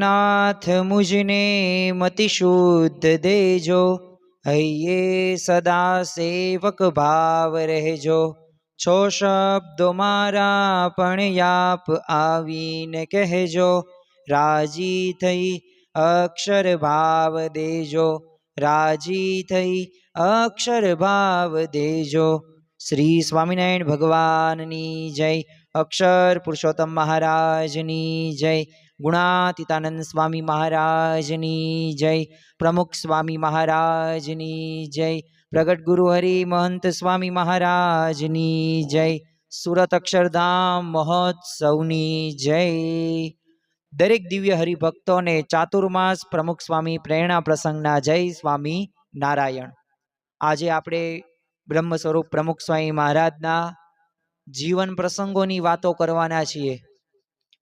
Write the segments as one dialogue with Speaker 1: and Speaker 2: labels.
Speaker 1: नाथ मुझने मति शुद्ध देजो, हइये सदा सेवक भाव रहजो। छो शब्दो मारा पण आप आवीने कहेजो, राजी थई अक्षर भाव देजो, राजी थई अक्षर भाव देजो। श्री स्वामिनारायण भगवाननी जय। अक्षर पुरुषोत्तम महाराजनी जय। गुणातीतानंद स्वामी महाराजनी जय। प्रमुख स्वामी महाराजनी जय। प्रगट गुरु हरि महंत स्वामी महाराजनी जय। सुरत अक्षरधाम महोत्सवनी जय। दरेक दिव्य हरिभक्तों ने चातुर्मास प्रमुख स्वामी प्रेरणा प्रसंगना जय स्वामी नारायण। आज आपणे ब्रह्म स्वरूप प्रमुख स्वामी महाराजना जीवन प्रसंगोनी वातो करवाना छीए,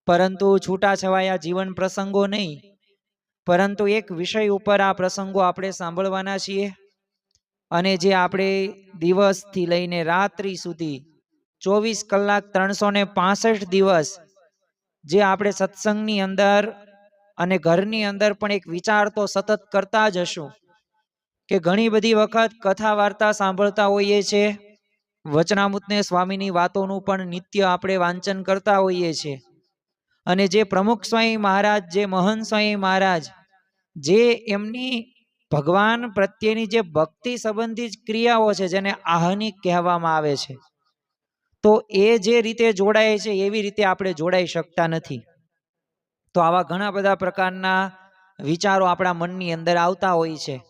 Speaker 1: परंतु छूटाछवाया जीवन प्रसंगो नहीं, परंतु एक विषय उपर आ प्रसंगो आपणे सांभळवाना छीए। अने जे आपणे दिवसथी लईने रात्रि सुधी 24 कलाक 365 दिवस जे आपणे सत्संगनी अंदर अने घरनी अंदर पण एक विचार तो सतत करता ज हशुं के घणी बधी वखत कथा वार्ता सांभळता होईए छे, वचनामृतने स्वामीनी वातोनुं पण नित्य आपणे वांचन करता होईए छे। अने जे प्रमुख स्वामी महाराज, जे महंत स्वामी महाराज, जे एमनी भगवान प्रत्येनी जे भक्ति संबंधी क्रियाओ छे जेने आहनिक कहेवामां आवे छे, तो ए जे रीते जोड़ाय छे एवी रीते आपणे जोड़ाई शकता नथी। तो आवा घणा बधा प्रकारना विचारो आपणा मननी अंदर आवता होय छे।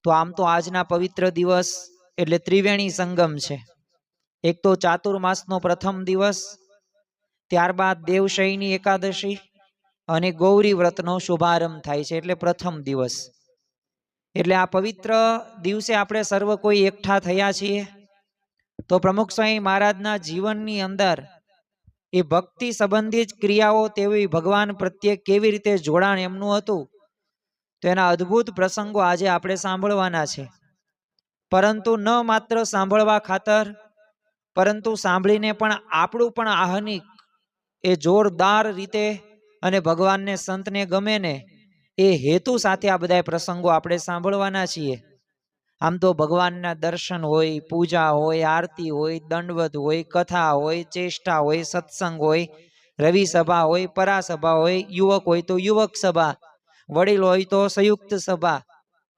Speaker 1: तो आम तो आजना पवित्र दिवस एटले त्रिवेणी संगम छे। एक तो चातुर्मासनो प्रथम दिवस, त्यारबाद देवशयनी एकादशी अने गौरी व्रतनो शुभारंभ थाय छे एटले प्रथम दिवस। एटले आ पवित्र दिवसे आपणे सर्व कोई एकठा थया छीए। तो प्रमुख स्वामी महाराजना जीवननी अंदर ए भक्ति संबंधित क्रियाओ तेवी भगवान प्रत्ये केवी रीते जोड़ाण एमनुं हतुं, तो एना अद्भुत प्रसंगो आजे आपणे सांभळवाना छे। परंतु न मात्र सांभळवा खातर, परंतु सांभळीने पण आपणुं पण आहनिक ए जोरदार रीते अने भगवानने संतने गमे ने ए हेतु साथे आ बधाय प्रसंगो आपणे सांभळवाना छीए। आम तो भगवानना दर्शन होय, पूजा होय, आरती होय, दंडवत होय, कथा होय, चेष्टा होय, सत्संग होय, रवि सभा होय, परासभा होय, युवक होय तो युवक सभा, वडील होय तो संयुक्त सभा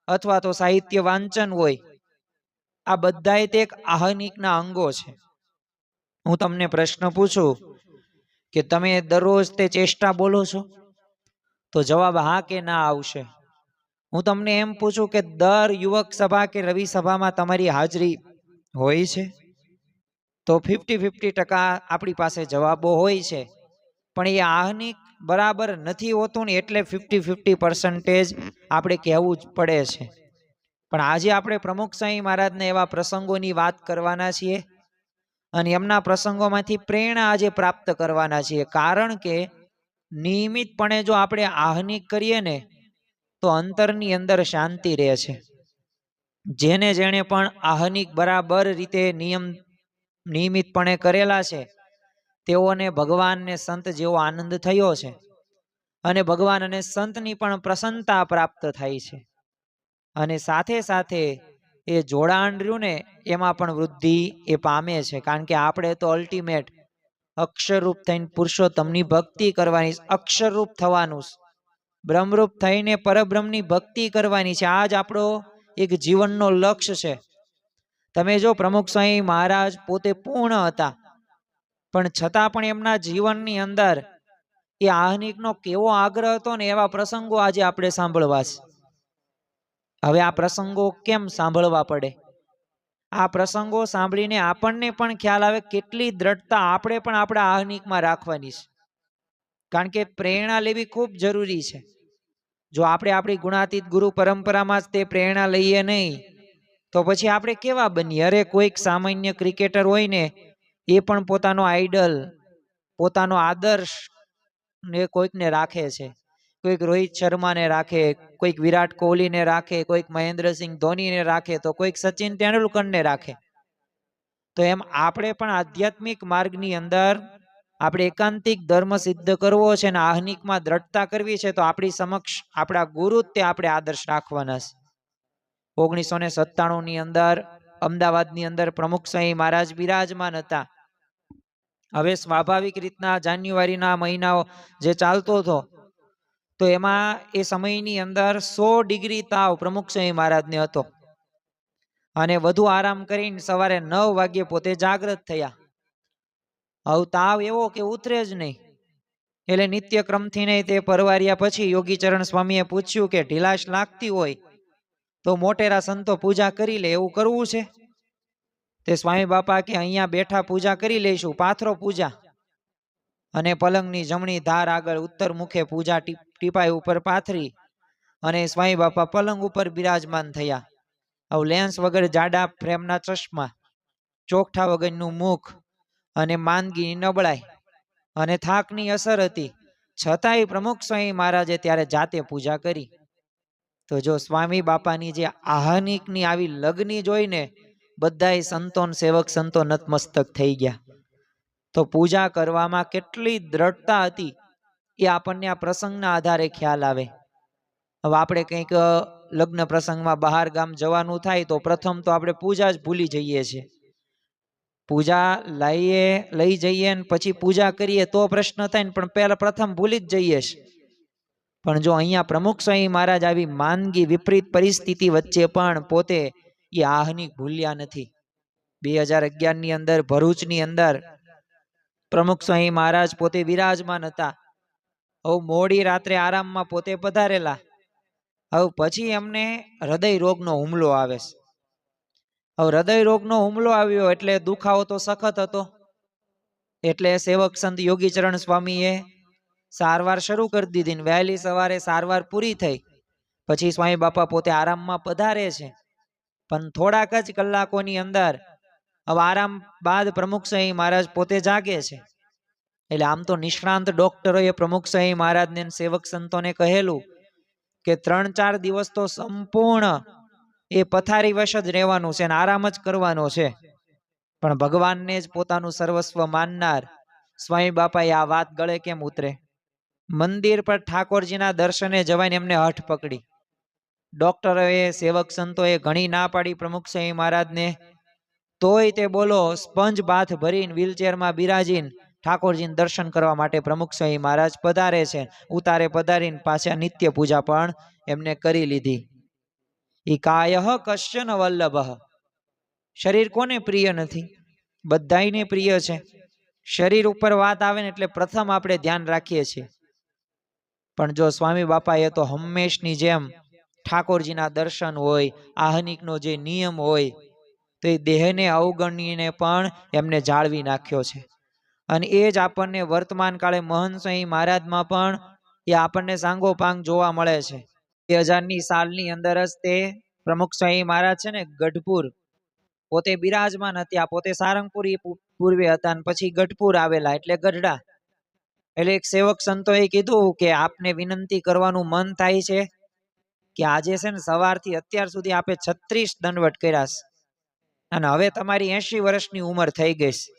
Speaker 1: अथवा तो साहित्य वांचन होय, आ बधाय ते एक आहनिकना अंगो छे। हूँ तमने प्रश्न पूछूं के तमे दररोज ते चेष्टा बोलो छो, तो जवाब हाँ के ना आवशे। हूँ तमने एम पूछूं के दर युवक सभा के रवि सभा में तमारी हाजरी होय छे, तो 50-50% आपणी पासे जवाबो होय छे, पण ए आहनिक बराबर नथी होतुं ने एटले 50-50% आपणे कहेवुं ज पड़े छे। पण आजे आपणे प्रमुख स्वामी महाराजने एवा प्रसंगोनी वात करवाना छीए अने एमना प्रसंगोमांथी प्रेरणा आजे प्राप्त करवाना छीए। कारण के नियमितपणे जो आपणे आहनिक करीए ने तो अंतरनी अंदर शांति रहे छे। जेने जेने पण आहनिक बराबर रीते नियमितपणे करेला छे तेओने भगवान ने संत जेवो आनंद थयो छे अने भगवान अने संतनी पण प्रसन्नता प्राप्त थाय छे। अने साथे साथे ए जोड़ाण रह्युं ने एमां पण वृद्धि ए पामे छे। कारण के आपणे तो अल्टिमेट अक्षर रूप थईने पुरुषोत्तमनी भक्ति करवानी, अक्षर रूप थवानुं, ब्रह्मरूप थईने परब्रह्मनी भक्ति करवानी छे। आज आपणो एक जीवननो लक्ष्य छे। तमे जो प्रमुख स्वामी महाराज पोते पूर्ण हता, पण छतां पण एमना जीवननी अंदर ए आहनिकनो केवो आग्रह हतो ने एवा प्रसंगो आज आपणे सांभळवा छे। हवे आ प्रसंगो केम सांभळवा पड़े? आ प्रसंगो सांभळीने आपणने पण ख्याल आवे केटली दृढ़ता आपणे पण आपणा आहनिकमां राखवानी छे। कारण के प्रेरणा लेवी खूब जरूरी है। जो आपणे आपणी गुणातीत गुरु परंपरा में ते प्रेरणा लईए नहीं तो पछी आपणे केवा बनीए? अरे कोईक सामान्य क्रिकेटर होय ने ए पण पोतानो आइडल, पोतानो आदर्श ने कोईक ने राखे छे। कोईक रोहित शर्मा ने राखे, कोईक विराट कोहली ने राखे, कोईक महेंद्र सिंह धोनी ने राखे, तो कोईक सचिन तेंडुलकर ने राखे। तो एम आपणे पण आध्यात्मिक मार्गनी अंदर આપણે એકાંતિક ધર્મ સિદ્ધ કરવો છે ને આહનિકમાં દ્રઢતા કરવી છે તો આપણી સમક્ષ આપણા ગુરુ તે આપણે આદર્શ રાખવાના છે. 1997 ની અંદર અમદાવાદની અંદર પ્રમુખ સ્વામી મહારાજ બિરાજમાન હતા. હવે સ્વાભાવિક રીતના જાન્યુઆરીના મહિનાઓ જે ચાલતો હતો તો એમાં એ સમયની અંદર 100 ડિગ્રી તાવ પ્રમુખ સ્વામી મહારાજને હતો અને વધુ આરામ કરીને સવારે 9 વાગ્યે પોતે જાગૃત થયા. હવે તાવ એવો કે ઉતરે જ નહીં. એટલે નિત્યક્રમથી નહીં તે પરવાર્યા પછી યોગીચરણ સ્વામીએ પૂછ્યું કે ઢીલાશ લાગતી હોય તો મોટેરા સંતો પૂજા કરી લે, એવું કરવું છે? તે સ્વામી બાપા કે અહીંયા બેઠા પૂજા કરી લઈશું, પાથરો પૂજા. અને પલંગની જમણી ધાર આગળ ઉત્તર મુખે પૂજા ટીપાઈ ઉપર પાથરી અને સ્વામી બાપા પલંગ ઉપર બિરાજમાન થયા. હવે લેન્સ વગર જાડા ફ્રેમના ચશ્મા, ચોકઠા વગરનું મુખ અને માંદગી નબળાઈ અને થાકની અસર હતી, છતાંય પ્રમુખ સ્વામી મહારાજે ત્યારે જાતે પૂજા કરી. તો જો સ્વામી બાપાની જે આહનિકની આવી લગ્ની જોઈને બધાય સંતો સેવક સંતો નતમસ્તક થઈ ગયા. તો પૂજા કરવામાં કેટલી દ્રઢતા હતી એ આપણને આ પ્રસંગના આધારે ખ્યાલ આવે. હવે આપણે કંઈક લગ્ન પ્રસંગમાં બહાર ગામ જવાનું થાય તો પ્રથમ તો આપણે પૂજા જ ભૂલી જઈએ છીએ. પૂજા લઈ જઈએ ને પછી પૂજા કરીએ તો પ્રશ્ન થાય ને, પણ પહેલા પ્રથમ ભૂલી જ જઈએ છીએ. પણ જો અહીંયા પ્રમુખ સ્વામી મહારાજ આવી માંદગી વિપરીત પરિસ્થિતિ વચ્ચે પણ પોતે એ આહનિક ભૂલ્યા નથી. 2011 ની અંદર ભરૂચની અંદર પ્રમુખ સ્વામી મહારાજ પોતે વિરાજમાન હતા. હવે મોડી રાત્રે આરામમાં પોતે પધારેલા. હવે પછી એમને હૃદય રોગનો હુમલો આવે છે. હવે હૃદય રોગનો હુમલો આવ્યો એટલે દુખાવો તો સખત હતો. એટલે સેવક સંત યોગીચરણ સ્વામીએ સારવાર શરૂ કરી દીધી ને વહેલી સવારે સારવાર પૂરી થઈ પછી સ્વામી બાપા પોતે આરામમાં પધારે છે. પણ થોડાક જ કલાકોની અંદર હવે આરામ બાદ પ્રમુખ સ્વામી મહારાજ પોતે જાગે છે. એટલે આમ તો નિષ્ણાંત ડોક્ટરોએ પ્રમુખ સ્વામી મહારાજને સેવક સંતોને કહેલું કે 3-4 દિવસ તો સંપૂર્ણ એ પથારી વશ જ રહેવાનું છે અને આરામ જ કરવાનો છે. પણ ભગવાનને જ પોતાનું સર્વસ્વ માનનાર સ્વામી બાપાએ આ વાત ગળે કેમ ઉતરે? મંદિર પર ઠાકોરજીના દર્શને જવાને એમને હઠ પકડી. ડોક્ટરોએ સેવક સંતોએ ઘણી ના પાડી પ્રમુખ સ્વામી મહારાજને, તોય તે બોલો સ્પંજ બાથ ભરીને વ્હીલચેરમાં બિરાજીને ઠાકોરજીને દર્શન કરવા માટે પ્રમુખ સ્વામી મહારાજ પધારે છે. ઉતારે પધારીને પાછા નિત્ય પૂજા પણ એમને કરી લીધી. ઈ કાયઃ કશ્ચન વલ્લભઃ. શરીર કોને પ્રિય નથી? બધાયને પ્રિય છે. શરીર ઉપર વાત આવે ને એટલે પ્રથમ આપણે ધ્યાન રાખીએ છીએ. પણ જો સ્વામી બાપાએ તો હંમેશની જેમ ઠાકોરજીના દર્શન હોય, આહનિકનો જે નિયમ હોય તો એ દેહને અવગણીને પણ એમને જાળવી નાખ્યો છે. અને એ જ આપણને વર્તમાન કાળે મહંત સ્વામી મહારાજમાં પણ એ આપણને સાંગોપાંગ જોવા મળે છે. 2000ની સાલની અંદર જ તે પ્રમુખ સ્વામી મહારાજ છે ને ગઢપુર પોતે બિરાજમાન હતા. પોતે સારંગપુરી પૂર્વે હતા અને પછી ગઢપુર આવેલા એટલે ગઢડા. એટલે એક સેવક સંતોએ કીધું કે આપને વિનંતી કરવાનું મન થાય છે કે આજે છે ને સવારથી અત્યાર સુધી આપે 36 દંડવટ કર્યા છે અને હવે તમારી 80 વર્ષની ઉંમર થઈ ગઈ છે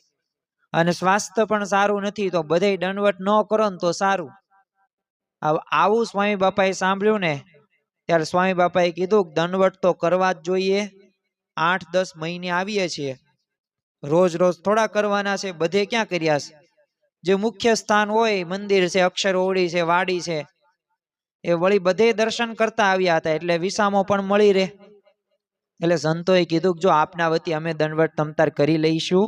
Speaker 1: અને સ્વાસ્થ્ય પણ સારું નથી, તો બધે દંડવટ ન કરો ને તો સારું. આવું સ્વામી બાપાએ સાંભળ્યું ને ત્યારે સ્વામી બાપાએ કીધું દંડવટ તો કરવા જ જોઈએ. 8-10 મહિને આવીએ છીએ, રોજ રોજ થોડા કરવાના છે? બધે ક્યાં કર્યા છે? જે મુખ્ય સ્થાન હોય, મંદિર છે, અક્ષર ઓળી છે, વાડી છે, એ વળી બધે દર્શન કરતા આવ્યા હતા એટલે વિસામો પણ મળી રહે. એટલે સંતોએ કીધું જો આપના વતી અમે દંડવટ તમતાર કરી લઈશું.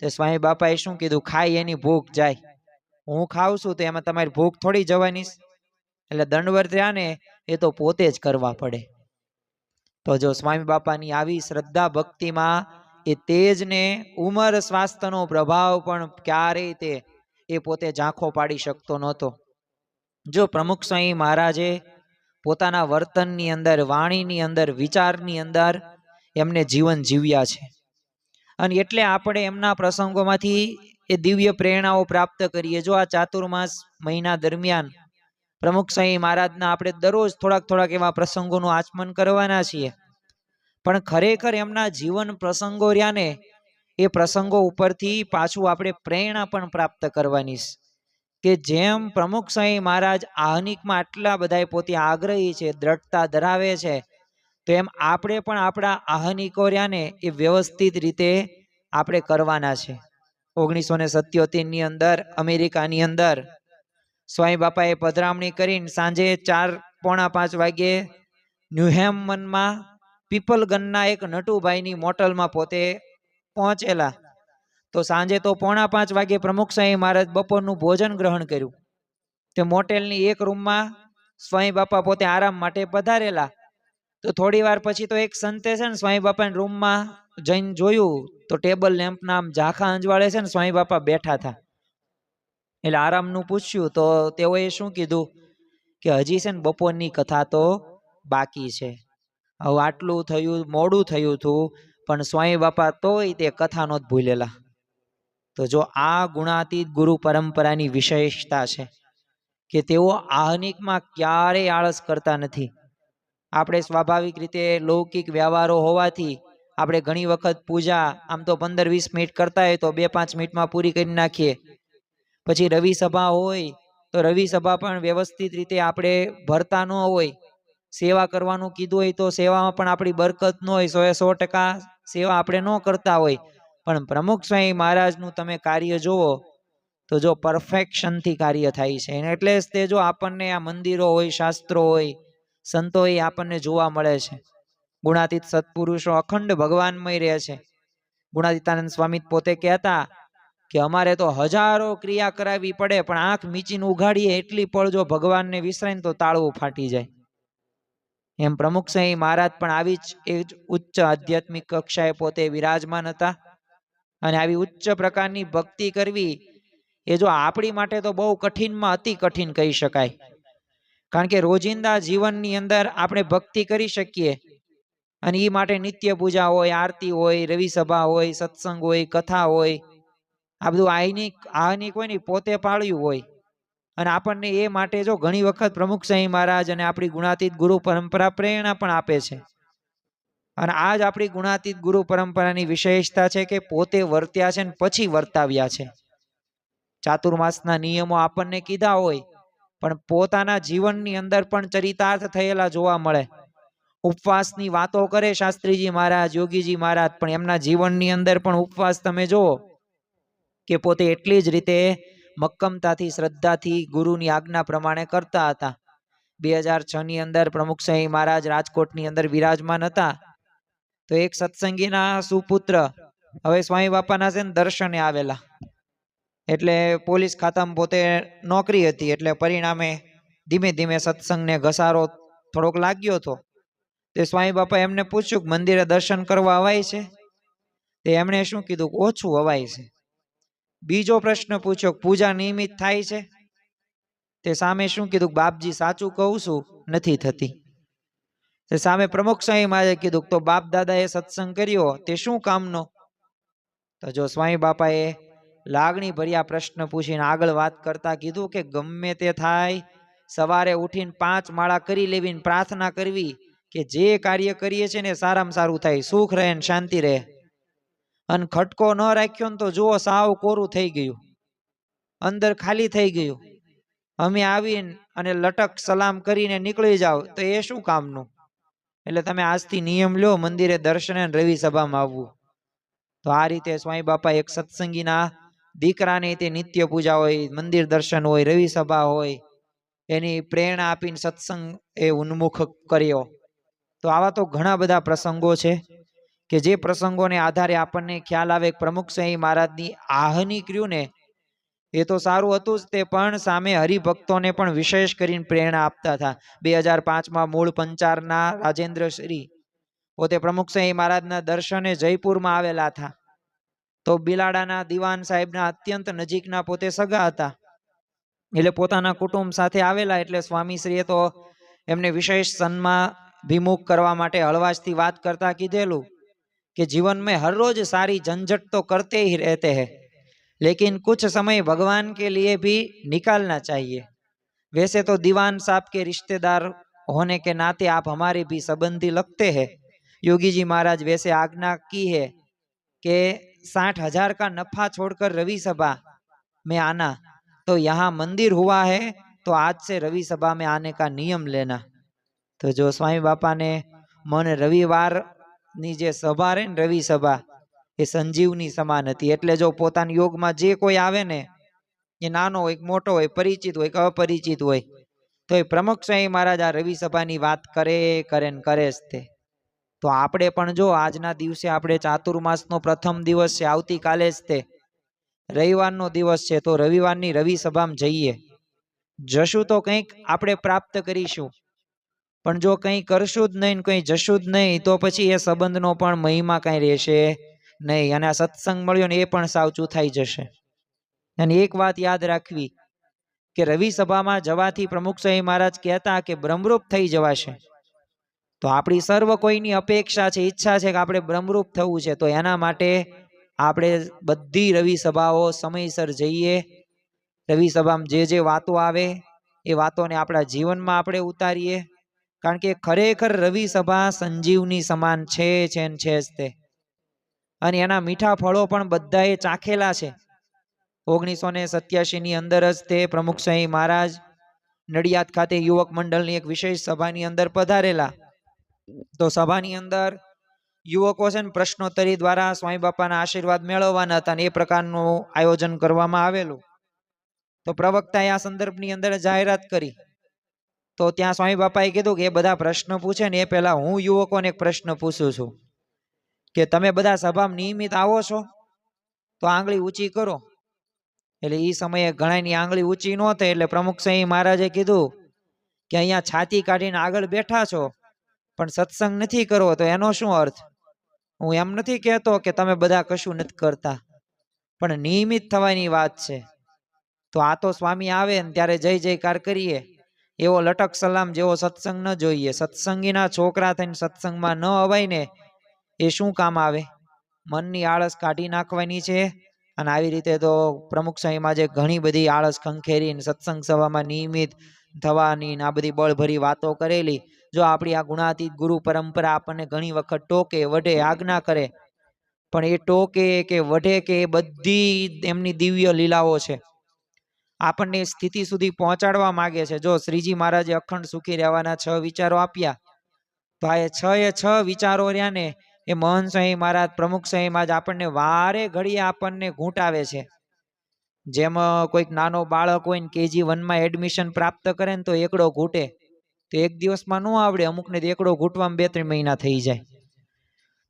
Speaker 1: તો સ્વામી બાપાએ શું કીધું? ખાઈ એની ભૂખ જાય. હું ખાઉં છું તો એમાં તમારી ભૂખ થોડી જવાની. એટલે દંડવટ રહ્યા ને એ તો પોતે જ કરવા પડે. તો જો સ્વામી બાપાની આવી શ્રદ્ધા ભક્તિમાં એ તેજને ઉંમર સ્વાસ્થ્યનો પ્રભાવ પણ ક્યારેય તે એ પોતે ઝાંખો પાડી શકતો નહોતો. જો પ્રમુખ સ્વામી મહારાજે પોતાના વર્તનની અંદર, વાણીની અંદર, વિચારની અંદર એમને જીવન જીવ્યા છે અને એટલે આપણે એમના પ્રસંગોમાંથી એ દિવ્ય પ્રેરણાઓ પ્રાપ્ત કરીએ. જો આ ચાતુર્માસ મહિના દરમિયાન પ્રમુખ સ્વામી મહારાજના આપણે દરરોજ થોડાક એવા પ્રસંગોનું આચમન કરવાના છીએ, પણ ખરેખર એમના જીવન પ્રસંગો રહ્યા ને એ પ્રસંગો ઉપરથી પાછું આપણે પ્રેરણા પણ પ્રાપ્ત કરવાની છે કે જેમ પ્રમુખ સ્વામી મહારાજ આહનિકમાં આટલા બધા પોતે આગ્રહી છે, દ્રઢતા ધરાવે છે, તો એમ આપણે પણ આપણા આહનિકો રહ્યાને એ વ્યવસ્થિત રીતે આપણે કરવાના છે. 1977ની અંદર અમેરિકાની અંદર સ્વામી બાપાએ પધરામણી કરીને સાંજે 4:45 વાગ્યે ન્યુહેમનમાં પીપલગનના એક નટુભાઈની મોટલમાં પોતે પહોંચેલા. તો સાંજે તો 4:45 વાગ્યે પ્રમુખ સ્વામી મહારાજ બપોરનું ભોજન ગ્રહણ કર્યું. તે મોટેલની એક રૂમમાં સ્વામી બાપા પોતે આરામ માટે પધારેલા. તો થોડી વાર પછી તો એક સંતે છે ને સ્વામી બાપાની રૂમમાં જઈને જોયું તો ટેબલ લેમ્પના આમ ઝાંખા અંજવાળે છે ને સ્વામી બાપા બેઠા હતા. એટલે આરામનું પૂછ્યું તો તેઓએ શું કીધું કે હજી છે ને બપોરની કથા તો બાકી છે. હવે આટલું થયું, મોડું થયું હતું, પણ સ્વામી બાપા તોય તે કથા નહોત ભૂલેલા. તો જો આ ગુણાતીત ગુરુ પરંપરાની વિશેષતા છે કે તેઓ આહનિકમાં ક્યારેય આળસ કરતા નથી. આપણે સ્વાભાવિક રીતે લૌકિક વ્યવહારો હોવાથી આપણે ઘણી વખત પૂજા આમ તો 15-20 મિનિટ કરતા હોય તો 2-5 મિનિટમાં પૂરી કરી નાખીએ. પછી રવિ સભા હોય તો રવિ સભા પણ વ્યવસ્થિત રીતે આપણે ભરતા ન હોય. સેવા કરવાનું કીધું હોય તો સેવામાં પણ આપણી બરકત ન હોય, 100% સેવા આપણે ન કરતા હોય. પણ પ્રમુખ સ્વામી મહારાજનું તમે કાર્ય જુઓ તો જો પરફેક્શનથી કાર્ય થાય છે. એટલે જ તે જો આપણને આ મંદિરો હોય, શાસ્ત્રો હોય, સંતો એ આપણને જોવા મળે છે. ગુણાતીત સત્પુરુષો અખંડ ભગવાનમય રહે છે. ગુણાતીતાનંદ સ્વામી પોતે કહેતા કે અમારે તો હજારો ક્રિયા કરાવવી પડે, પણ આંખ મીચીને ઉઘાડીએ એટલી પળ જો ભગવાનને વિસરાય તો તાળવું ફાટી જાય. એમ પ્રમુખ સ્વામી મહારાજ પણ આવી જ ઉચ્ચ આધ્યાત્મિક કક્ષાએ પોતે વિરાજમાન હતા. અને આવી ઉચ્ચ પ્રકારની ભક્તિ કરવી એ જો આપણી માટે તો બહુ કઠિનમાં અતિ કઠિન કહી શકાય. કારણ કે રોજિંદા જીવનની અંદર આપણે ભક્તિ કરી શકીએ અને એ માટે નિત્ય પૂજા હોય, આરતી હોય, રવિ સભા હોય, સત્સંગ હોય, કથા હોય, આ બધું આહનિક હોય ને પોતે પાળ્યું હોય. અને આપણને એ માટે જો ઘણી વખત પ્રમુખ સ્વામી મહારાજ અને આપણી ગુણાતીત ગુરુ પરંપરા પ્રેરણા પણ આપે છે. અને આ જ આપણી ગુણાતીત ગુરુ પરંપરાની વિશેષતા છે કે પોતે વર્ત્યા છે ને પછી વર્તાવ્યા છે. ચાતુર્માસના નિયમો આપણને કીધા હોય પણ પોતાના જીવનની અંદર પણ ચરિતાર્થ થયેલા જોવા મળે. ઉપવાસની વાતો કરે શાસ્ત્રીજી મહારાજ, યોગીજી મહારાજ, પણ એમના જીવનની અંદર પણ ઉપવાસ તમે જુઓ કે પોતે એટલી જ રીતે મક્કમતાથી, શ્રદ્ધાથી ગુરુની આજ્ઞા પ્રમાણે કરતા હતા. 2006ની અંદર પ્રમુખ સ્વામી મહારાજ રાજકોટની અંદર વિરાજમાન હતા. તો એક સત્સંગીના સુપુત્ર હવે સ્વામી બાપાના છે ને દર્શને આવેલા. એટલે પોલીસ ખાતામાં પોતે નોકરી હતી, એટલે પરિણામે ધીમે ધીમે સત્સંગને ઘસારો થોડોક લાગ્યો હતો. તે સ્વામી બાપા એમને પૂછ્યું કે મંદિરે દર્શન કરવા અવાય છે? તે એમણે શું કીધું, ઓછું અવાય છે. બીજો પ્રશ્ન પૂછ્યો, પૂજા નિયમિત થાય છે? તે સામે શું કીધું, બાપજી સાચું કહું છું, નથી થતી. તે સામે પ્રમુખ સ્વામી મહારાજે કીધું, તો બાપ દાદાએ સત્સંગ કર્યો તે શું કામનો? તો જો સ્વામી બાપાએ લાગણી ભર્યા પ્રશ્ન પૂછીને આગળ વાત કરતા કીધું કે ગમે તે થાય, સવારે ઉઠીને 5 માળા કરી લેવી, પ્રાર્થના કરવી કે જે કાર્ય કરીએ છે ને સારામાં સારું થાય, સુખ રહે ને શાંતિ રહે. અને ખટકો ન રાખ્યો ને તો જુઓ સાવ કોરું થઈ ગયું, અંદર ખાલી થઈ ગયું. અમે આવીને અને લટક સલામ કરીને નીકળી જાવ તો એ શું કામનું? એટલે તમે આજથી નિયમ લો, મંદિરે દર્શને રવિ સભામાં આવવું. તો આ રીતે સ્વામી બાપા એક સત્સંગીના દીકરાને તે નિત્ય પૂજા હોય, મંદિર દર્શન હોય, રવિ સભા હોય, એની પ્રેરણા આપીને સત્સંગ એ ઉન્મુખ કર્યો. તો આવા તો ઘણા બધા પ્રસંગો છે કે જે પ્રસંગોને આધારે આપણને ખ્યાલ આવે પ્રમુખ સ્વામી મહારાજની આહનિક રહ્યું ને એ તો સારું હતું જ, તે પણ સામે હરિભક્તોને પણ વિશેષ કરીને પ્રેરણા આપતા હતા. 2005માં મૂળ પંચારના રાજેન્દ્ર શ્રી પોતે પ્રમુખ સ્વામી મહારાજના દર્શને જયપુરમાં આવેલા હતા. તો બિલાડાના દિવાન સાહેબના અત્યંત નજીકના પોતે સગા હતા, એટલે પોતાના કુટુંબ સાથે આવેલા. એટલે સ્વામીશ્રીએ તો એમને વિશેષ સન્માન વિમુખ કરવા માટે હળવાશથી વાત કરતા કીધેલું કે जीवन में हर रोज सारी झंझट तो करते ही रहते हैं, लेकिन कुछ समय भगवान के लिए भी निकालना चाहिए। वैसे तो दीवान साहब के रिश्तेदार होने के नाते आप हमारे भी संबंधी लगते हैं। योगी जी महाराज वैसे आज्ञा की है कि 60,000 का नफा छोड़कर रवि सभा में आना, तो यहाँ मंदिर हुआ है तो आज से रवि सभा में आने का नियम लेना। तो जो स्वामी बापा ने મને રવિવારની જે સભા રહે ને રવિ સભા એ સંજીવની સમાન હતી। એટલે જો પોતાના યોગમાં જે કોઈ આવે ને એ નાનો હોય મોટો હોય પરિચિત હોય કે અપરિચિત હોય તો એ પ્રમુખ સ્વામી મહારાજ આ રવિ સભાની વાત કરે ને કરે જ તે। તો આપણે પણ જો આજના દિવસે આપણે ચાતુર્માસનો પ્રથમ દિવસ છે, આવતીકાલે જ તે રવિવારનો દિવસ છે, તો રવિવારની રવિ સભામાં જઈએ, જશું તો કંઈક આપણે પ્રાપ્ત કરીશું, પણ જો કંઈ કરશું જ નહીં, કંઈ જશું જ નહીં, તો પછી એ સંબંધનો પણ મહિમા કાંઈ રહેશે નહીં, અને આ સત્સંગ મળ્યો ને એ પણ સાવ ચૂથાઈ જશે। અને એક વાત યાદ રાખવી કે રવિ સભામાં જવાથી પ્રમુખ સ્વામી મહારાજ કહેતા કે બ્રહ્મરૂપ થઈ જવાશે। તો આપણી સર્વ કોઈની અપેક્ષા છે, ઈચ્છા છે કે આપણે બ્રહ્મરૂપ થવું છે, તો એના માટે આપણે બધી રવિ સભાઓ સમયસર જઈએ। રવિ સભામાં જે વાતો આવે એ વાતોને આપણા જીવનમાં આપણે ઉતારીએ, કારણ કે ખરેખર રવિ સભા સંજીવની સમાન છે જ તે, અને એના મીઠા ફળો પણ બધાએ ચાખેલા છે। 1987 ની અંદર જ તે પ્રમુખ સ્વામી મહારાજ નડિયાદ ખાતે યુવક મંડળની એક વિશેષ સભાની અંદર પધારેલા। તો સભાની અંદર યુવકો છે ને પ્રશ્નોત્તરી દ્વારા સ્વામી બાપાના આશીર્વાદ મેળવવાના હતા, અને એ પ્રકારનું આયોજન કરવામાં આવેલું। તો પ્રવક્તાએ આ સંદર્ભની અંદર જાહેરાત કરી, તો ત્યાં સ્વામી બાપાએ કીધું કે એ બધા પ્રશ્ન પૂછે ને એ પહેલા હું યુવકોને એક પ્રશ્ન પૂછું છું કે તમે બધા સભામાં નિયમિત આવો છો? તો આંગળી ઊંચી કરો। એટલે એ સમયે ઘણાની આંગળી ઊંચી ન થઈ, એટલે પ્રમુખ સ્વામી મહારાજે કીધું કે અહીંયા છાતી કાઢીને આગળ બેઠા છો પણ સત્સંગ નથી કરવો, તો એનો શું અર્થ? હું એમ નથી કહેતો કે તમે બધા કશું નથી કરતા, પણ નિયમિત થવાની વાત છે। તો આ તો સ્વામી આવે ને ત્યારે જય જયકાર કરીએ, એવો લટક સલામ જેવો સત્સંગ ન જોઈએ। સત્સંગીના છોકરા થઈને સત્સંગમાં ન અવાય ને એ શું કામ આવે? મનની આળસ કાઢી નાખવાની છે। અને આવી રીતે તો પ્રમુખ સ્વામીમાં જે ઘણી બધી આળસ ખંખેરી સત્સંગ સભામાં નિયમિત થવાની આ બધી બળભરી વાતો કરેલી, જો આપણી આ ગુણાતીત ગુરુ પરંપરા આપણને ઘણી વખત ટોકે વઢે આજ્ઞા કરે, પણ એ ટોકે કે વઢે કે એ બધી એમની દિવ્ય લીલાઓ છે, આપણને સ્થિતિ સુધી પહોંચાડવા માંગે છે। જો શ્રીજી મહારાજે અખંડ સુખી રહેવાના 6 વિચારો આપ્યા, તો આ એ 6 વિચારો રહ્યા ને એ મહંત સ્વામી મહારાજ પ્રમુખ સ્વામી મહારાજ આપણને વારે ઘડીએ આપણને ઘૂંટાવે છે। જેમ કોઈક નાનો બાળક હોય ને KG 1માં એડમિશન પ્રાપ્ત કરે ને તો એકડો ઘૂંટે, તો એક દિવસમાં ન આવડે, અમુકને એકડો ઘૂંટવામાં 2-3 મહિના થઈ જાય।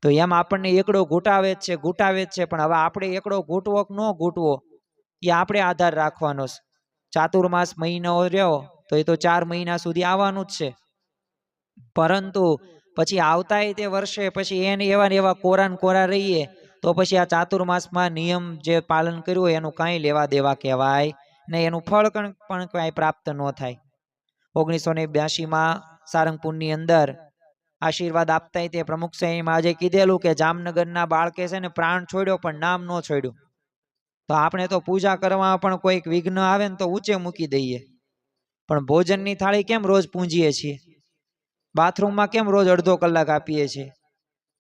Speaker 1: તો એમ આપણને એકડો ઘૂંટાવે જ છે, પણ હવે આપણે એકડો ઘૂંટવો કે ન ઘૂંટવો એ આપણે આધાર રાખવાનો છે। ચાતુર્માસ મહિનો રહ્યો તો એ તો 4 મહિના સુધી આવવાનું જ છે, પરંતુ પછી આવતા તે વર્ષે પછી એને એવા કોરા રહીએ તો પછી આ ચાતુર્માસમાં નિયમ જે પાલન કર્યું હોય એનું કાંઈ લેવા દેવા કહેવાય ને, એનું ફળ પણ કાંઈ પ્રાપ્ત ન થાય। 1982માં સારંગપુરની અંદર આશીર્વાદ આપતા તે પ્રમુખ સ્વામીમાં આજે કીધેલું કે જામનગરના બાળકે છે ને પ્રાણ છોડ્યો પણ નામ ન છોડ્યું। તો આપણે તો પૂજા કરવામાં પણ કોઈક વિઘ્ન આવે ને તો ઊંચે મૂકી દઈએ, પણ ભોજનની થાળી કેમ રોજ પૂંજીએ છીએ? બાથરૂમમાં કેમ રોજ અડધો કલાક આપીએ છીએ?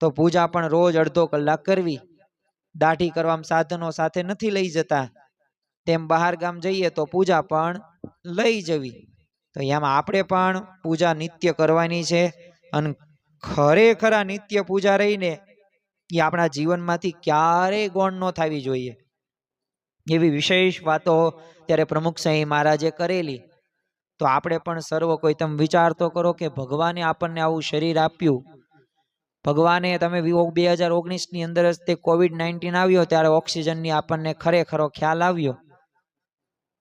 Speaker 1: તો પૂજા પણ રોજ અડધો કલાક કરવી। દાઢી કરવામાં સાધનો સાથે નથી લઈ જતા, તેમ બહાર ગામ જઈએ તો પૂજા પણ લઈ જવી। તો એમાં આપણે પણ પૂજા નિત્ય કરવાની છે, અને ખરેખર આ નિત્ય પૂજા રહીને એ આપણા જીવનમાંથી ક્યારેય ગૌણ ન થવી જોઈએ, એવી વિશેષ વાતો ત્યારે પ્રમુખ સ્વામી મહારાજે કરેલી। તો આપણે પણ સર્વ કોઈ તમે વિચાર તો કરો કે ભગવાને આપણને આવું શરીર આપ્યું, ભગવાને તમે 2019ની અંદર જ તે COVID-19 આવ્યો ત્યારે ઓક્સિજનની આપણને ખરેખરો ખ્યાલ આવ્યો।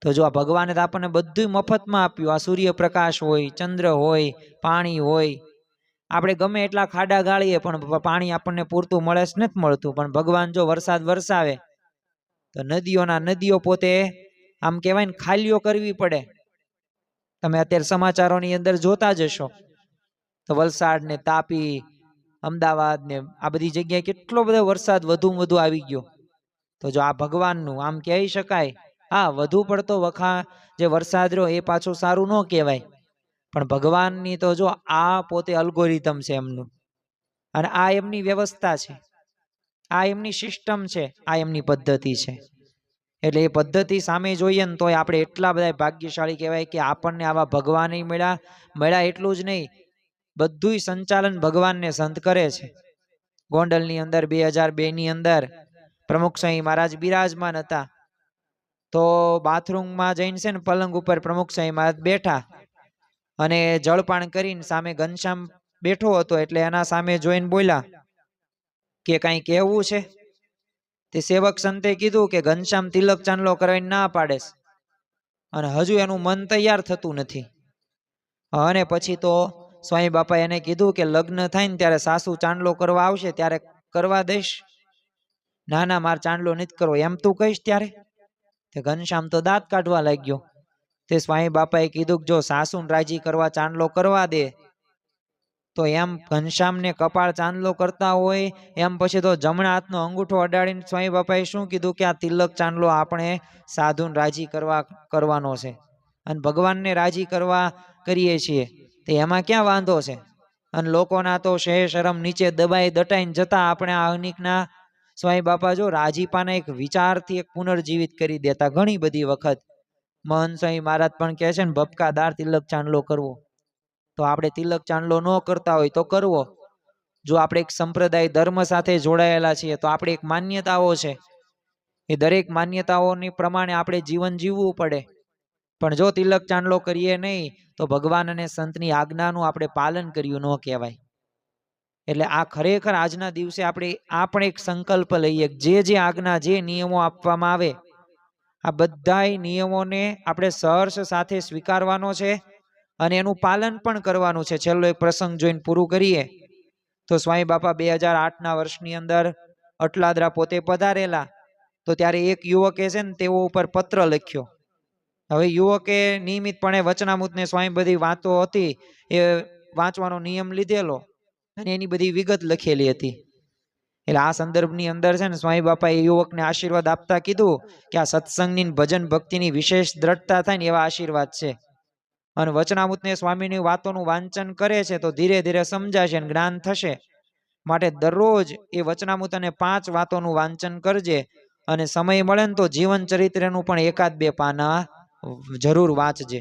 Speaker 1: તો જો આ ભગવાને તો આપણને બધું મફતમાં આપ્યું, આ સૂર્યપ્રકાશ હોય, ચંદ્ર હોય, પાણી હોય, આપણે ગમે એટલા ખાડા ગાળીએ પણ પાણી આપણને પૂરતું મળે જ નથી મળતું, પણ ભગવાન જો વરસાદ વરસાવે તો નદીઓ પોતે આમ કહેવાય ને ખાલીઓ કરવી પડે। તમે અત્યારે સમાચારોની અંદર જોતા જશો તો વલસાડ ને તાપી, અમદાવાદ ને આ બધી જગ્યાએ કેટલો બધો વરસાદ વધુ આવી ગયો। તો જો આ ભગવાનનું આમ કહી શકાય, હા વધુ પડતો જે વરસાદ રહ્યો એ પાછું સારું ન કહેવાય, પણ ભગવાનની તો જો આ પોતે અલ્ગોરિધમ છે એમનું, અને આ એમની વ્યવસ્થા છે। આ એમની સિસ્ટમ છે, આ એમની પદ્ધતિ છે. એટલે એ પદ્ધતિ સામે જોઈએ ને તોય આપણે એટલા બધા ભાગ્યશાળી કહેવાય કે આપણને આવા ભગવાન મળ્યા. એટલું જ નહીં, બધુંય સંચાલન ભગવાનને સંત કરે છે. ગોંડલની અંદર 2002 ની અંદર પ્રમુખ સ્વામી મહારાજ બિરાજમાન હતા. તો બાથરૂમમાં જઈને છે ને પલંગ ઉપર પ્રમુખ સ્વામી મહારાજ બેઠા અને જળપાન કરીને સામે ઘનશ્યામ બેઠો હતો. એટલે એના સામે જોઈને બોલ્યા કે કાંઈ કહેવું છે? તે સેવક સંતે કીધું કે ઘનશ્યામ તિલક ચાંદલો કરાવીને ના પાડે અને હજુ એનું મન તૈયાર થતું નથી. અને પછી તો સ્વામી બાપા એને કીધું કે લગ્ન થાય ને ત્યારે સાસુ ચાંદલો કરવા આવશે ત્યારે કરવા દઈશ? ના ના, મારે ચાંદલો નથી કરવો. એમ તું કહીશ ત્યારે? તે ઘનશ્યામ તો દાંત કાઢવા લાગ્યો. તે સ્વામી બાપાએ કીધું જો સાસુને રાજી કરવા ચાંદલો કરવા દે તો એમ ઘનશ્યામને કપાળ ચાંદલો કરતા હોય એમ પછી તો જમણા હાથનો અંગૂઠો અડાડીને સ્વામી બાપાએ શું કીધું કે આ તિલક ચાંદલો આપણે સાધુને રાજી કરવાનો છે અને ભગવાનને રાજી કરવા કરીએ છીએ, તો એમાં ક્યાં વાંધો છે? અને લોકોના તો શહેર શરમ નીચે દબાઈ દટાઈને જતા આપણે આ અનિકના સ્વામી બાપા જો રાજીપાના એક વિચારથી એક પુનર્જીવિત કરી દેતા ઘણી બધી વખત. મહંત સ્વામી મહારાજ પણ કહે છે ને ભપકાદાર તિલક ચાંદલો કરવો. તો આપણે તિલક ચાંદલો ન કરતા હોય તો કરવો. જો આપણે એક સંપ્રદાય ધર્મ સાથે જોડાયેલા છીએ તો આપણે એક માન્યતાઓ છે, એ દરેક માન્યતાઓની પ્રમાણે આપણે જીવન જીવવું પડે. પણ જો તિલક ચાંદલો કરીએ નહીં તો ભગવાન અને સંતની આજ્ઞાનું આપણે પાલન કર્યું ન કહેવાય. એટલે આ ખરેખર આજના દિવસે આપણે એક સંકલ્પ લઈએ, જે આજ્ઞા જે નિયમો આપવામાં આવે આ બધા નિયમોને આપણે સહર્ષ સાથે સ્વીકારવાનો છે અને એનું પાલન પણ કરવાનું છે. છેલ્લો એક પ્રસંગ જોઈને પૂરું કરીએ તો સ્વામી બાપા 2008ના વર્ષની અંદર અટલાદરા પોતે પધારેલા. તો ત્યારે એક યુવકે છે ને તેઓ ઉપર પત્ર લખ્યો. હવે યુવકે નિયમિતપણે વચનામૃતને સ્વામી બધી વાતો હતી એ વાંચવાનો નિયમ લીધેલો અને એની બધી વિગત લખેલી હતી. એટલે આ સંદર્ભની અંદર છે ને સ્વામી બાપાએ યુવકને આશીર્વાદ આપતા કીધું કે આ સત્સંગની ભજન ભક્તિની વિશેષ દ્રઢતા થાય ને એવા આશીર્વાદ છે. અને વચનામૃતને સ્વામીની વાતોનું વાંચન કરે છે તો ધીરે ધીરે સમજાશે અને જ્ઞાન થશે. માટે દરરોજ એ વચનામૃત અને 5 વાતોનું વાંચન કરજે અને સમય મળે ને તો જીવન ચરિત્રનું પણ 1-2 પાના જરૂર વાંચજે.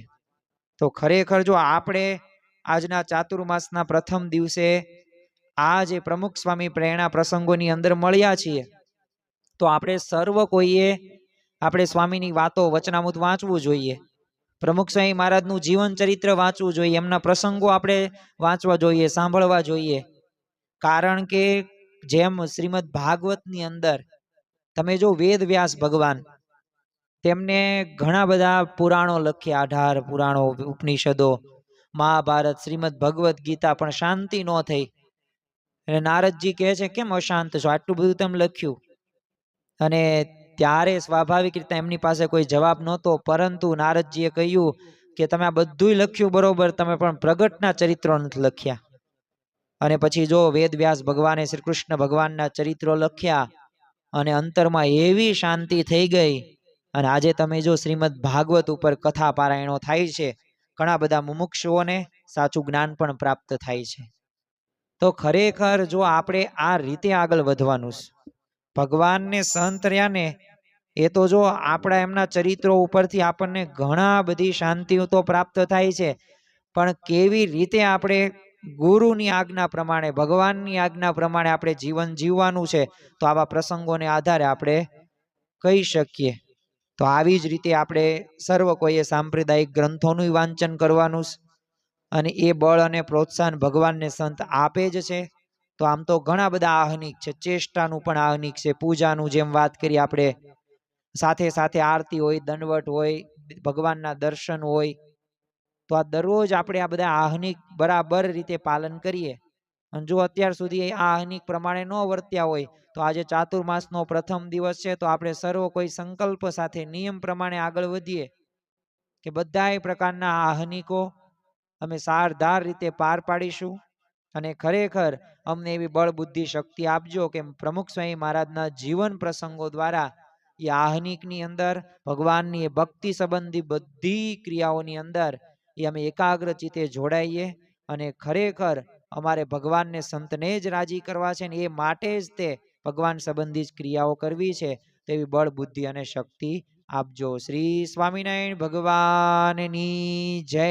Speaker 1: તો ખરેખર જો આપણે આજના ચાતુર્માસના પ્રથમ દિવસે આ જે પ્રમુખ સ્વામી પ્રેરણા પ્રસંગોની અંદર મળ્યા છીએ તો આપણે સર્વ કોઈએ આપણે સ્વામીની વાતો વચનામૃત વાંચવું જોઈએ. પ્રમુખ સ્વામી મહારાજનું જીવન ચરિત્ર વાંચવું જોઈએ, એમના પ્રસંગો આપણે વાંચવા જોઈએ, સાંભળવા જોઈએ. કારણ કે જેમ શ્રીમદ ભાગવતની અંદર તમે જો વેદ વ્યાસ ભગવાન તેમને ઘણા બધા પુરાણો લખ્યા, 18 પુરાણો, ઉપનિષદો, મહાભારત, શ્રીમદ ભગવદ્ ગીતા, પણ શાંતિ ન થઈ. એટલે નારદજી કહે છે કેમ અશાંત છો, આટલું બધું તેમ લખ્યું? અને ત્યારે સ્વાભાવિક રીતે એમની પાસે કોઈ જવાબ નહોતો, પરંતુ નારદજીએ કહ્યું કે તમે આ બધું લખ્યું બરોબર, તમે પણ પ્રગટના ચરિત્રો નથી લખ્યા. અને પછી જો વેદ વ્યાસ ભગવાને શ્રી કૃષ્ણ ભગવાનના ચરિત્રો લખ્યા અને અંતરમાં એવી શાંતિ થઈ ગઈ. અને આજે તમે જો શ્રીમદ ભાગવત ઉપર કથા પારાયણો થાય છે, ઘણા બધા મુમુક્ષુઓને સાચું જ્ઞાન પણ પ્રાપ્ત થાય છે. તો ખરેખર જો આપણે આ રીતે આગળ વધવાનું છે. ભગવાનને સંત રહ્યા ને એ તો જો આપણા એમના ચરિત્રો ઉપરથી આપણને ઘણા બધી શાંતિઓ તો પ્રાપ્ત થાય છે, પણ કેવી રીતે આપણે ગુરુની આજ્ઞા પ્રમાણે, ભગવાનની આજ્ઞા પ્રમાણે આપણે જીવન જીવવાનું છે તો આવા પ્રસંગોને આધારે આપણે કહી શકીએ. તો આવી જ રીતે આપણે સર્વ કોઈએ સાંપ્રદાયિક ગ્રંથોનું વાંચન કરવાનું છે અને એ બળ અને પ્રોત્સાહન ભગવાનને સંત આપે જ છે. તો આમ તો ઘણા બધા આહનિક છે, ચેષ્ટાનું પણ આહનિક છે, પૂજાનું જેમ વાત કરી આપણે, સાથે સાથે આરતી હોય, દંડવટ હોય, ભગવાનના દર્શન હોય. તો આ દરરોજ આપણે આ બધા આહનિક બરાબર રીતે પાલન કરીએ અને જો અત્યાર સુધી આ આહનિક પ્રમાણે ન વર્ત્યા હોય તો આજે ચાતુર્માસનો પ્રથમ દિવસ છે તો આપણે સર્વ કોઈ સંકલ્પ સાથે નિયમ પ્રમાણે આગળ વધીએ કે બધાય પ્રકારના આહનિકો અમે સારધાર રીતે પાર પાડીશું. અને ખરેખર અમને એવી બળ બુદ્ધિ શક્તિ આપજો કે પ્રમુખ સ્વામી મહારાજના જીવન પ્રસંગો દ્વારા એ આહનિકની અંદર ભગવાનની એ ભક્તિ સંબંધી બધી ક્રિયાઓની અંદર એ અમે એકાગ્ર ચિત્તે જોડાઈએ અને ખરેખર અમારે ભગવાનને સંતને જ રાજી કરવા છે ને એ માટે જ તે ભગવાન સંબંધી જ ક્રિયાઓ કરવી છે તેવી બળ બુદ્ધિ અને શક્તિ આપજો. શ્રી સ્વામિનારાયણ ભગવાનની જય.